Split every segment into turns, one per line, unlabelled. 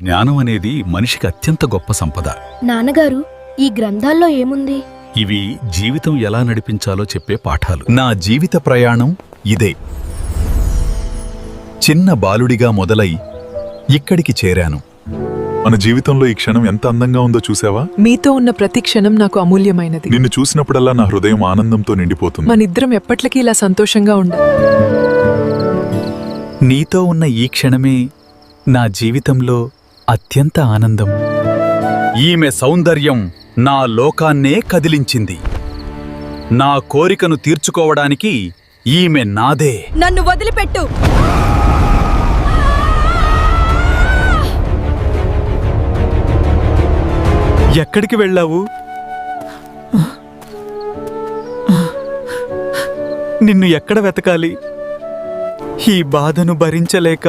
జ్ఞానం అనేది మనిషికి అత్యంత గొప్ప సంపద.
నాన్నగారు, ఈ గ్రంథాల్లో ఏముంది?
ఇవి జీవితం ఎలా నడిపించాలో చెప్పే పాఠాలు. నా జీవిత ప్రయాణం ఇదే. చిన్న బాలుడిగా మొదలై ఇక్కడికి చేరాను.
మన జీవితంలో ఈ క్షణం ఎంత అందంగా ఉందో చూసావా?
మీతో ఉన్న ప్రతి క్షణం నాకు అమూల్యమైనది.
నిన్ను చూసినప్పుడల్లా నా హృదయం ఆనందంతో నిండిపోతుంది.
మనిద్దరం ఎప్పటికీ ఇలా సంతోషంగా ఉండాలి.
నీతో ఉన్న ఈ క్షణమే నా జీవితంలో అత్యంత ఆనందం. ఈమె సౌందర్యం నా లోకాన్నే కదిలించింది. నా కోరికను తీర్చుకోవడానికి ఈమె నాదే.
నన్ను వదిలిపెట్టు.
ఎక్కడికి వెళ్ళావు? నిన్ను ఎక్కడ వెతకాలి? ఈ బాధను భరించలేక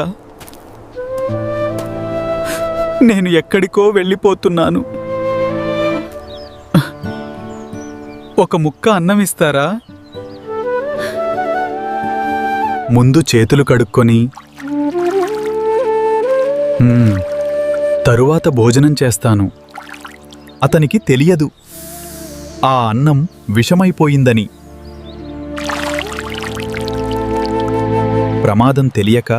నేను ఎక్కడికో వెళ్ళిపోతున్నాను. ఒక ముక్క అన్నం ఇస్తారా? ముందు చేతులు కడుక్కొని తరువాత భోజనం చేస్తాను. అతనికి తెలియదు ఆ అన్నం విషమైపోయిందని. ప్రమాదం తెలియక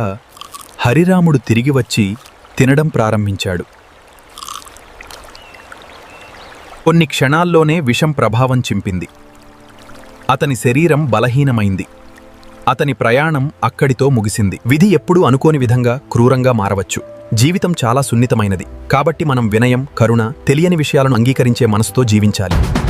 హరిరాముడు తిరిగి వచ్చి తినడం ప్రారంభించాడు. కొన్ని క్షణాల్లోనే విషం ప్రభావం చింపింది. అతని శరీరం బలహీనమైంది. అతని ప్రయాణం అక్కడితో ముగిసింది. విధి ఎప్పుడూ అనుకోని విధంగా క్రూరంగా మారవచ్చు. జీవితం చాలా సున్నితమైనది. కాబట్టి మనం వినయం, కరుణ, తెలియని విషయాలను అంగీకరించే మనసుతో జీవించాలి.